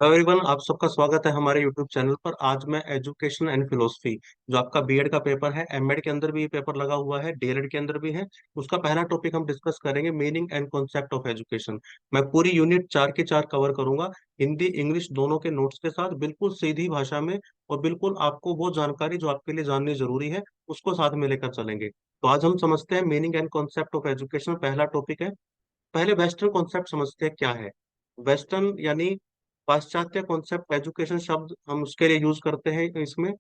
Hello everyone, आप सबका स्वागत है हमारे यूट्यूब चैनल पर। आज मैं एजुकेशन एंड फिलोसफी, जो आपका बीएड का पेपर है, एमएड के अंदर भी ये पेपर लगा हुआ है, डीएलएड के अंदर भी है, उसका पहला टॉपिक हम डिस्कस करेंगे, meaning and concept of education. मैं पूरी यूनिट 4 के 4 कवर करूंगा, हिंदी इंग्लिश दोनों के नोट्स के साथ, बिल्कुल सीधी भाषा में। और बिल्कुल आपको वो जानकारी जो आपके लिए जाननी जरूरी है उसको साथ में लेकर चलेंगे। तो आज हम समझते हैं meaning and concept of education. पहला टॉपिक है, पहले वेस्टर्न कॉन्सेप्ट समझते हैं क्या है। वेस्टर्न यानी पाश्चात्य कॉन्सेप्ट एजुकेशन शब्द हम उसके लिए यूज करते हैं इसमें।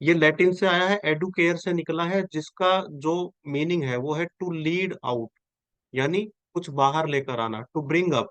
ये लैटिन से आया है, एडुकेयर से निकला है, जिसका जो मीनिंग है वो है टू लीड आउट, यानी कुछ बाहर लेकर आना, टू ब्रिंग अप,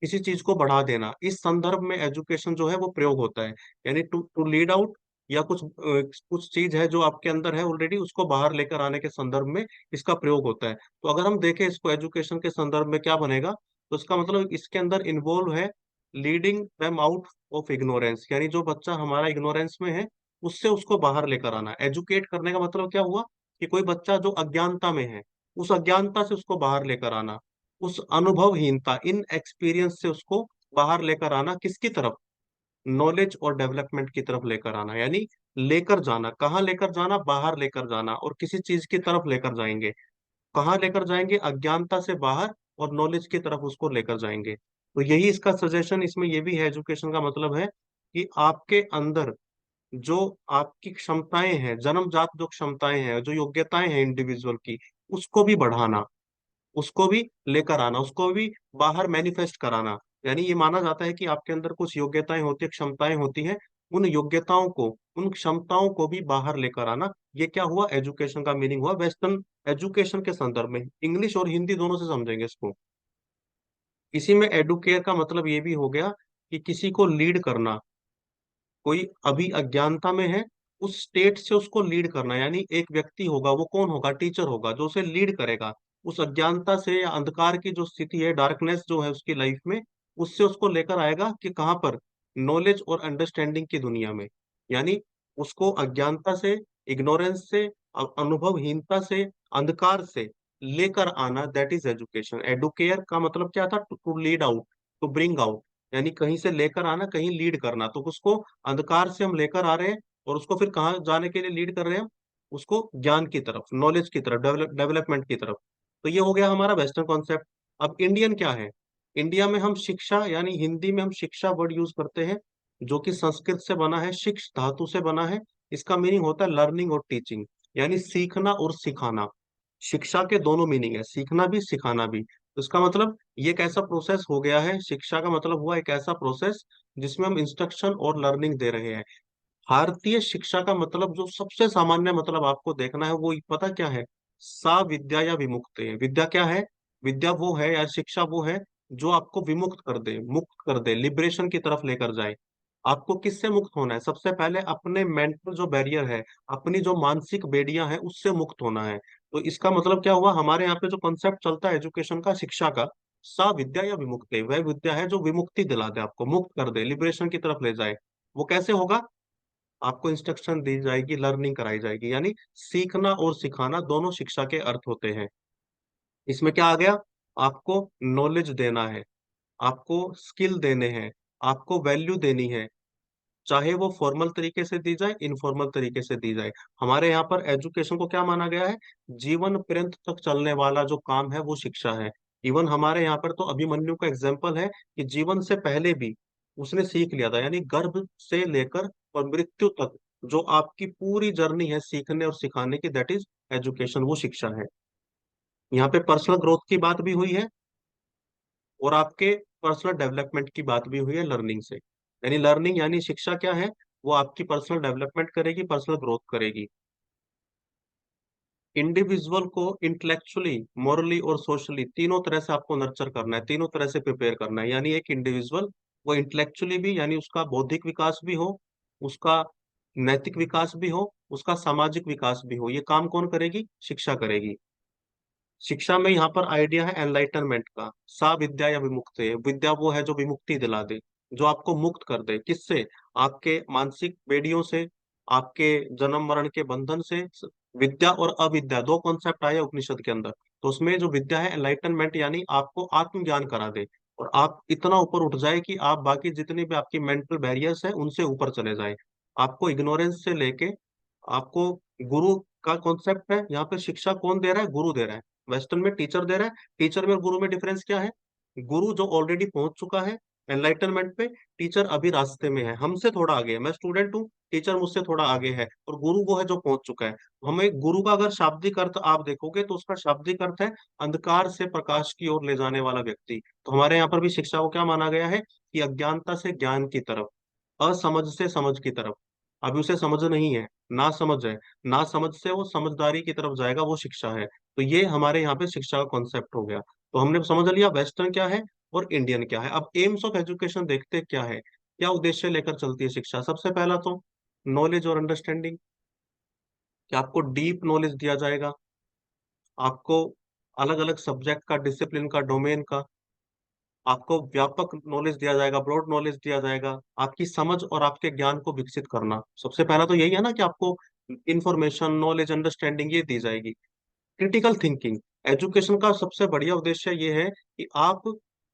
किसी चीज को बढ़ा देना। इस संदर्भ में एजुकेशन जो है वो प्रयोग होता है, यानी टू टू लीड आउट, या कुछ चीज है जो आपके अंदर है ऑलरेडी, उसको बाहर लेकर आने के संदर्भ में इसका प्रयोग होता है। तो अगर हम देखें इसको एजुकेशन के संदर्भ में क्या बनेगा, तो इसका मतलब इसके अंदर इन्वॉल्व है leading them out of ignorance, यानी जो बच्चा हमारा इग्नोरेंस में है उससे उसको बाहर लेकर आना। एजुकेट करने का मतलब क्या हुआ कि कोई बच्चा जो अज्ञानता में है, उस अज्ञानता से उसको बाहर लेकर आना, उस अनुभवहीनता, इन एक्सपीरियंस से उसको बाहर लेकर आना, किसकी तरफ? नॉलेज और डेवलपमेंट की तरफ लेकर आना, यानी लेकर जाना। कहाँ लेकर जाना? बाहर लेकर जाना। और किसी चीज की तरफ लेकर जाएंगे। कहाँ लेकर जाएंगे? अज्ञानता से बाहर, और नॉलेज की तरफ उसको लेकर जाएंगे। तो यही इसका सजेशन इसमें ये भी है, एजुकेशन का मतलब है कि आपके अंदर जो आपकी क्षमताएं हैं, जन्मजात जो क्षमताएं हैं, जो योग्यताएं हैं इंडिविजुअल की, उसको भी बढ़ाना, उसको भी लेकर आना, उसको भी बाहर मैनिफेस्ट कराना। यानी ये माना जाता है कि आपके अंदर कुछ योग्यताएं होती है, क्षमताएं होती हैं, उन योग्यताओं को, उन क्षमताओं को भी बाहर लेकर आना। ये क्या हुआ? एजुकेशन का मीनिंग हुआ वेस्टर्न एजुकेशन के संदर्भ में। इंग्लिश और हिंदी दोनों से समझेंगे इसको। इसी में एडुकेयर का मतलब ये भी हो गया कि किसी को लीड करना। कोई अभी अज्ञानता में है, उस स्टेट से उसको लीड करना, यानी एक व्यक्ति होगा, वो कौन होगा? टीचर होगा, जो उसे लीड करेगा उस अज्ञानता से, या अंधकार की जो स्थिति है, डार्कनेस जो है उसकी लाइफ में, उससे उसको लेकर आएगा कि कहाँ पर? नॉलेज और अंडरस्टैंडिंग की दुनिया में। यानी उसको अज्ञानता से, इग्नोरेंस से, अनुभवहीनता से, अंधकार से लेकर आना, दैट इज एजुकेशन। एडुकेयर का मतलब क्या था? To lead out, to bring out, यानी कहीं से लेकर आना, कहीं लीड करना। तो उसको अंधकार से हम लेकर आ रहे हैं, और उसको फिर कहाँ जाने के लिए लीड कर रहे हैं हम? उसको ज्ञान की तरफ, नॉलेज की तरफ, डेवलपमेंट की तरफ। तो ये हो गया हमारा वेस्टर्न कॉन्सेप्ट। अब इंडियन क्या है? इंडिया में हम शिक्षा, यानी हिंदी में हम शिक्षा वर्ड यूज करते हैं, जो कि संस्कृत से बना है, शिक्ष धातु से बना है। इसका मीनिंग होता है लर्निंग और टीचिंग, यानी सीखना और सिखाना। शिक्षा के दोनों मीनिंग है, सीखना भी सिखाना भी। तो इसका मतलब ये एक ऐसा प्रोसेस हो गया है, शिक्षा का मतलब हुआ एक ऐसा प्रोसेस जिसमें हम इंस्ट्रक्शन और लर्निंग दे रहे हैं। भारतीय शिक्षा का मतलब जो सबसे सामान्य मतलब आपको देखना है, वो पता क्या है? सा विद्या या विमुक्ति है। विद्या क्या है? विद्या वो है, या शिक्षा वो है जो आपको विमुक्त कर दे, मुक्त कर दे, लिबरेशन की तरफ लेकर जाए। आपको किससे मुक्त होना है? सबसे पहले अपने मेंटल जो बैरियर है, अपनी जो मानसिक बेड़ियां हैं, उससे मुक्त होना है। तो इसका मतलब क्या हुआ? हमारे यहाँ पे जो कॉन्सेप्ट चलता है एजुकेशन का, शिक्षा का, सा विद्या या विमुक्ति, वह विद्या है जो विमुक्ति दिला दे, आपको मुक्त कर दे, लिबरेशन की तरफ ले जाए। वो कैसे होगा? आपको इंस्ट्रक्शन दी जाएगी, लर्निंग कराई जाएगी, यानी सीखना और सिखाना दोनों शिक्षा के अर्थ होते हैं। इसमें क्या आ गया? आपको नॉलेज देना है, आपको स्किल देने हैं, आपको वैल्यू देनी है, चाहे वो फॉर्मल तरीके से दी जाए, इनफॉर्मल तरीके से दी जाए। हमारे यहाँ पर एजुकेशन को क्या माना गया है? जीवन पर्यंत तक चलने वाला जो काम है वो शिक्षा है। इवन हमारे यहाँ पर तो अभिमन्यु का एग्जाम्पल है कि जीवन से पहले भी उसने सीख लिया था, यानी गर्भ से लेकर और मृत्यु तक जो आपकी पूरी जर्नी है सीखने और सिखाने की, दैट इज एजुकेशन, वो शिक्षा है। यहाँ पे पर्सनल ग्रोथ की बात भी हुई है, और आपके पर्सनल डेवलपमेंट की बात भी हुई है लर्निंग से। यानी लर्निंग यानी शिक्षा क्या है? वो आपकी पर्सनल डेवलपमेंट करेगी, पर्सनल ग्रोथ करेगी। इंडिविजुअल को इंटेलेक्चुअली, मॉरली और सोशली तीनों तरह से आपको नर्चर करना है, तीनों तरह से प्रिपेयर करना है। यानी एक इंडिविजुअल वो इंटेलेक्चुअली भी, यानी उसका बौद्धिक विकास भी हो, उसका नैतिक विकास भी हो, उसका सामाजिक विकास भी हो। ये काम कौन करेगी? शिक्षा करेगी। शिक्षा में यहाँ पर आइडिया है एनलाइटनमेंट का। सा विद्या या विमुक्ति, विद्या वो है जो विमुक्ति दिला दे, जो आपको मुक्त कर दे। किससे? आपके मानसिक बेड़ियों से, आपके जन्म मरण के बंधन से। विद्या और अविद्या दो कॉन्सेप्ट आए उपनिषद के अंदर। तो उसमें जो विद्या है एनलाइटनमेंट, यानी आपको आत्मज्ञान करा दे, और आप इतना ऊपर उठ जाए कि आप बाकी जितनी भी आपकी मेंटल बैरियर्स है उनसे ऊपर चले जाए। आपको इग्नोरेंस से लेके आपको गुरु का कॉन्सेप्ट है यहाँ पे। शिक्षा कौन दे रहा है? गुरु दे रहा है। वेस्टर्न में टीचर दे रहा है। टीचर में और गुरु में डिफरेंस क्या है? गुरु जो ऑलरेडी पहुंच चुका है एनलाइटनमेंट पे, टीचर अभी रास्ते में है, हमसे थोड़ा आगे है। मैं स्टूडेंट हूँ, टीचर मुझसे थोड़ा आगे है, और गुरु वो है जो पहुंच चुका है। हमें गुरु का अगर शाब्दिक अर्थ आप देखोगे तो उसका शाब्दिक अर्थ है अंधकार से प्रकाश की ओर ले जाने वाला व्यक्ति। तो हमारे यहाँ पर भी शिक्षा को क्या माना गया है कि अज्ञानता से ज्ञान की तरफ, असमझ से समझ की तरफ। अभी उसे समझ नहीं है, ना समझ है, ना समझ से वो समझदारी की तरफ जाएगा, वो शिक्षा है। तो ये हमारे यहाँ पे शिक्षा का कॉन्सेप्ट हो गया। तो हमने समझ लिया वेस्टर्न क्या है और इंडियन क्या है। अब एम्स ऑफ एजुकेशन देखते क्या है, क्या उद्देश्य लेकर चलती है शिक्षा। सबसे पहला तो नॉलेज और अंडरस्टैंडिंग, कि आपको डीप नॉलेज दिया जाएगा, आपको अलग अलग सब्जेक्ट का, डिसिप्लिन का, डोमेन का आपको व्यापक नॉलेज दिया जाएगा, ब्रॉड नॉलेज दिया जाएगा। आपकी समझ और आपके ज्ञान को विकसित करना, सबसे पहला तो यही है ना, कि आपको इंफॉर्मेशन, नॉलेज, अंडरस्टैंडिंग ये दी जाएगी। क्रिटिकल थिंकिंग, एजुकेशन का सबसे बढ़िया उद्देश्य ये है कि आप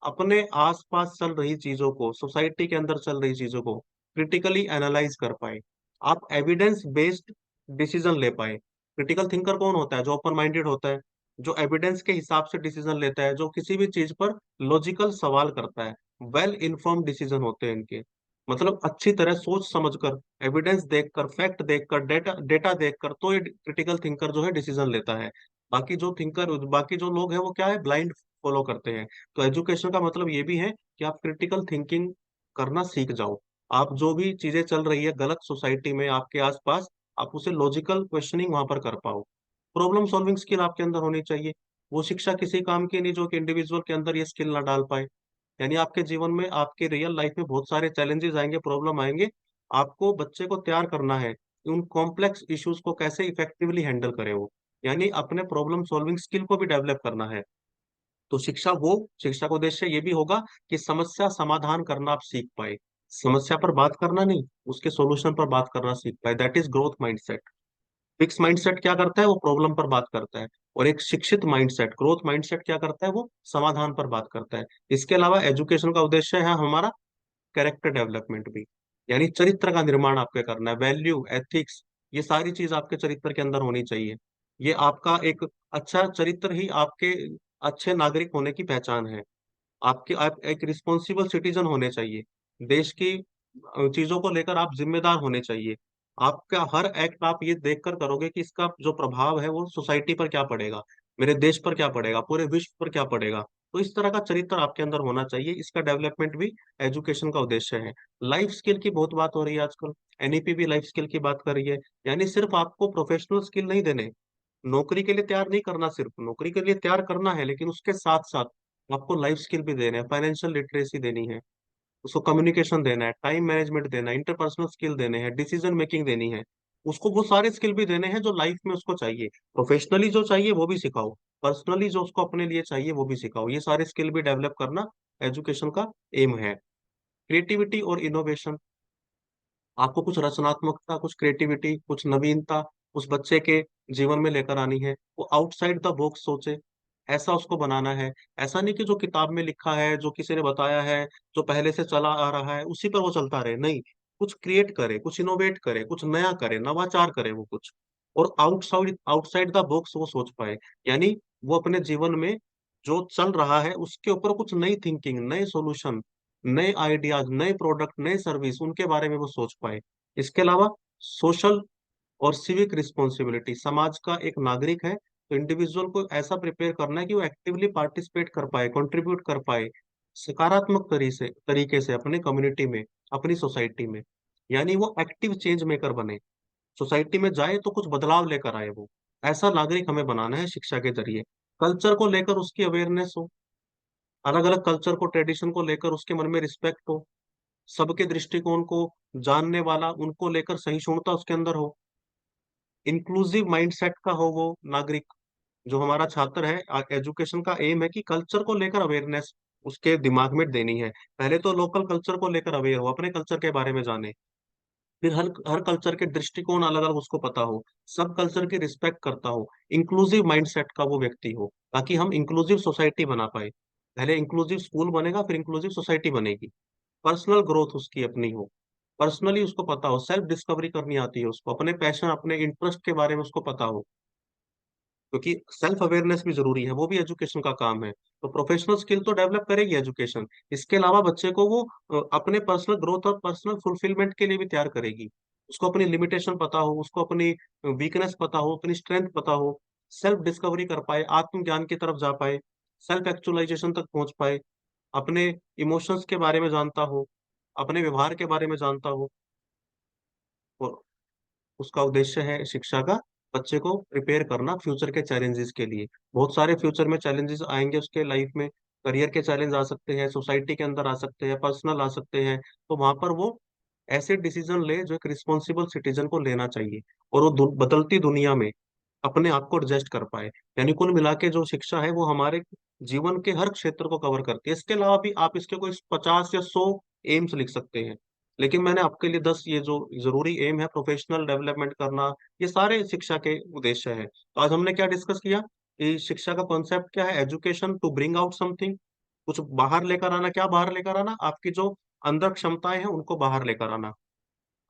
अपने आसपास चल रही चीजों को, सोसाइटी के अंदर चल रही चीजों को क्रिटिकली एनालाइज कर पाए, आप एविडेंस बेस्ड डिसीजन ले पाए। क्रिटिकल थिंकर कौन होता है? जो ओपन माइंडेड होता है, जो एविडेंस के हिसाब से डिसीजन लेता है, जो किसी भी चीज पर लॉजिकल सवाल करता है। वेल इन्फॉर्म्ड डिसीजन होते हैं इनके, मतलब अच्छी तरह सोच समझकर, एविडेंस देखकर, फैक्ट देखकर, डेटा डेटा देखकर, तो ये क्रिटिकल थिंकर जो है डिसीजन लेता है। बाकी जो लोग हैं वो क्या है, ब्लाइंड फॉलो करते हैं। तो एजुकेशन का मतलब ये भी है कि आप क्रिटिकल थिंकिंग करना सीख जाओ। आप जो भी चीजें चल रही है गलत सोसाइटी में आपके आसपास, आप उसे लॉजिकल क्वेश्चनिंग वहां पर कर पाओ। प्रॉब्लम सॉल्विंग स्किल आपके अंदर होनी चाहिए। वो शिक्षा किसी काम की नहीं जो कि इंडिविजुअल के अंदर ये स्किल ना डाल पाए। यानी आपके जीवन में, आपके रियल लाइफ में बहुत सारे चैलेंजेस आएंगे, प्रॉब्लम आएंगे। आपको बच्चे को तैयार करना है कि उन कॉम्प्लेक्स इश्यूज को कैसे इफेक्टिवली हैंडल करे वो, यानी अपने प्रॉब्लम सॉल्विंग स्किल को भी डेवलप करना है। तो शिक्षा का उद्देश्य ये भी होगा कि समस्या समाधान करना आप सीख पाए। समस्या पर बात करना नहीं, उसके सॉल्यूशन पर बात करना सीख पाए। That is growth mindset. Fix mindset क्या करता है? वो प्रॉब्लम पर बात करता है। और एक शिक्षित माइंडसेट, ग्रोथ माइंडसेट क्या करता है? वो समाधान पर बात करता है। इसके अलावा एजुकेशन का उद्देश्य है हमारा कैरेक्टर डेवलपमेंट भी, यानी चरित्र का निर्माण आपके करना है। वैल्यू, एथिक्स, ये सारी चीज आपके चरित्र के अंदर होनी चाहिए। ये आपका एक अच्छा चरित्र ही आपके अच्छे नागरिक होने की पहचान है। आप एक रिस्पॉन्सिबल सिटीजन होने चाहिए। देश की चीजों को लेकर आप जिम्मेदार होने चाहिए। आपका हर एक्ट आप ये देखकर करोगे कि इसका जो प्रभाव है वो सोसाइटी पर क्या पड़ेगा, मेरे देश पर क्या पड़ेगा, पूरे विश्व पर क्या पड़ेगा। तो इस तरह का चरित्र आपके अंदर होना चाहिए। इसका डेवलपमेंट भी एजुकेशन का उद्देश्य है। लाइफ स्किल की बहुत बात हो रही है आजकल, एनईपी भी लाइफ स्किल की बात कर रही है। यानी सिर्फ आपको प्रोफेशनल स्किल नहीं देने, नौकरी के लिए तैयार नहीं करना, सिर्फ नौकरी के लिए तैयार करना है, लेकिन उसके साथ साथ आपको लाइफ स्किल भी देना है, फाइनेंशियल लिटरेसी देनी है, उसको कम्युनिकेशन देना है, टाइम मैनेजमेंट देना है, इंटरपर्सनल स्किल देने हैं, डिसीजन मेकिंग देनी है। उसको वो सारे स्किल भी देने हैं जो लाइफ में उसको चाहिए। प्रोफेशनली जो चाहिए वो भी सिखाओ, पर्सनली जो उसको अपने लिए चाहिए वो भी सिखाओ। ये सारे स्किल भी डेवलप करना एजुकेशन का एम है। क्रिएटिविटी और इनोवेशन, आपको कुछ रचनात्मकता, कुछ क्रिएटिविटी, कुछ नवीनता उस बच्चे के जीवन में लेकर आनी है। वो आउटसाइड द बॉक्स सोचे, ऐसा उसको बनाना है। ऐसा नहीं कि जो किताब में लिखा है, जो किसी ने बताया है, जो पहले से चला आ रहा है उसी पर वो चलता रहे, नहीं। कुछ क्रिएट करे, कुछ इनोवेट करे, कुछ नया करे, नवाचार करे वो कुछ। और आउटसाइड आउटसाइड द बॉक्स वो सोच पाए, यानी वो अपने जीवन में जो चल रहा है उसके ऊपर कुछ नई थिंकिंग, नए सॉल्यूशन, नए आइडियाज, नए प्रोडक्ट, नए सर्विस, उनके बारे में वो सोच पाए। इसके अलावा सोशल और सिविक रिस्पॉन्सिबिलिटी, समाज का एक नागरिक है तो इंडिविजुअल को ऐसा प्रिपेयर करना है कि वो एक्टिवली पार्टिसिपेट कर पाए, कंट्रीब्यूट कर पाए सकारात्मक तरीके से अपने कम्युनिटी में, अपनी सोसाइटी में। यानी वो एक्टिव चेंज मेकर बने, सोसाइटी में जाए तो कुछ बदलाव लेकर आए वो। ऐसा नागरिक हमें बनाना है शिक्षा के जरिए। कल्चर को लेकर उसकी अवेयरनेस हो, अलग अलग कल्चर को, ट्रेडिशन को लेकर उसके मन में रिस्पेक्ट हो, सबके दृष्टिकोण को जानने वाला, उनको लेकर सहिष्णुता उसके अंदर हो, इंक्लूसिव माइंडसेट का हो वो नागरिक। जो हमारा छात्र है, एजुकेशन का एम है कि कल्चर को लेकर अवेयरनेस उसके दिमाग में देनी है। पहले तो लोकल कल्चर को लेकर अवेयर हो, अपने कल्चर के बारे में जाने। फिर हर हर कल्चर के दृष्टिकोण अलग अलग उसको पता हो, सब कल्चर की रिस्पेक्ट करता हो, इंक्लूसिव माइंडसेट का वो व्यक्ति हो, ताकि हम इंक्लूसिव सोसाइटी बना पाए। पहले इंक्लूसिव स्कूल बनेगा, फिर इंक्लूसिव सोसाइटी बनेगी। पर्सनल ग्रोथ उसकी अपनी हो, पर्सनली उसको पता हो, सेल्फ डिस्कवरी करनी आती है उसको, अपने पैशन अपने इंटरेस्ट के बारे में उसको पता हो, क्योंकि सेल्फ अवेयरनेस भी जरूरी है, वो भी एजुकेशन का काम है। तो प्रोफेशनल स्किल तो डेवलप करेगी एजुकेशन, इसके अलावा बच्चे को वो अपने पर्सनल ग्रोथ और पर्सनल फुलफिलमेंट के लिए भी तैयार करेगी। उसको अपनी लिमिटेशन पता हो, उसको अपनी वीकनेस पता हो, अपनी स्ट्रेंथ पता हो, सेल्फ डिस्कवरी कर पाए, आत्मज्ञान की तरफ जा पाए, सेल्फ एक्चुअलाइजेशन तक पहुंच पाए, अपने इमोशंस के बारे में जानता हो, अपने व्यवहार के बारे में जानता हो। और उसका उद्देश्य है शिक्षा का बच्चे को प्रिपेयर करना फ्यूचर के चैलेंजेस के लिए। बहुत सारे फ्यूचर में चैलेंजेस आएंगे उसके लाइफ में, करियर के चैलेंज आ सकते हैं, सोसाइटी के अंदर आ सकते हैं, पर्सनल आ सकते हैं। तो वहां पर वो ऐसे डिसीजन ले जो एक रिस्पॉन्सिबल सिटीजन को लेना चाहिए, और वो बदलती दुनिया में अपने आप को एडजस्ट कर पाए। यानी कुल मिला के जो शिक्षा है वो हमारे जीवन के हर क्षेत्र को कवर करती है। इसके अलावा भी आप इसके कोई 50 या 100 एम्स लिख सकते हैं, लेकिन मैंने आपके लिए 10 ये जो जरूरी एम है प्रोफेशनल डेवलपमेंट करना, ये सारे शिक्षा के उद्देश्य है। तो आज हमने क्या डिस्कस किया कि शिक्षा का कॉन्सेप्ट क्या है, education to bring out something, कुछ बाहर लेकर आना। क्या बाहर लेकर आना? आपकी जो अंदर क्षमताएं हैं उनको बाहर लेकर आना,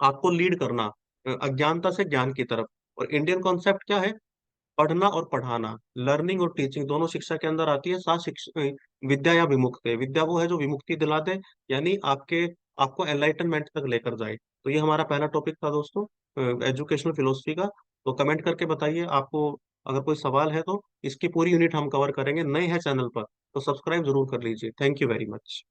आपको लीड करना अज्ञानता से ज्ञान की तरफ। और इंडियन कॉन्सेप्ट क्या है? पढ़ना और पढ़ाना, लर्निंग और टीचिंग दोनों शिक्षा के अंदर आती है। साथ शिक्षा विद्या या विमुक्ति, विद्या वो है जो विमुक्ति दिला दे, यानी आपको एनलाइटनमेंट तक लेकर जाए। तो ये हमारा पहला टॉपिक था दोस्तों, एजुकेशनल फिलोसफी का। तो कमेंट करके बताइए आपको, अगर कोई सवाल है तो इसकी पूरी यूनिट हम कवर करेंगे। नए हैं चैनल पर तो सब्सक्राइब जरूर कर लीजिए। Thank you very much.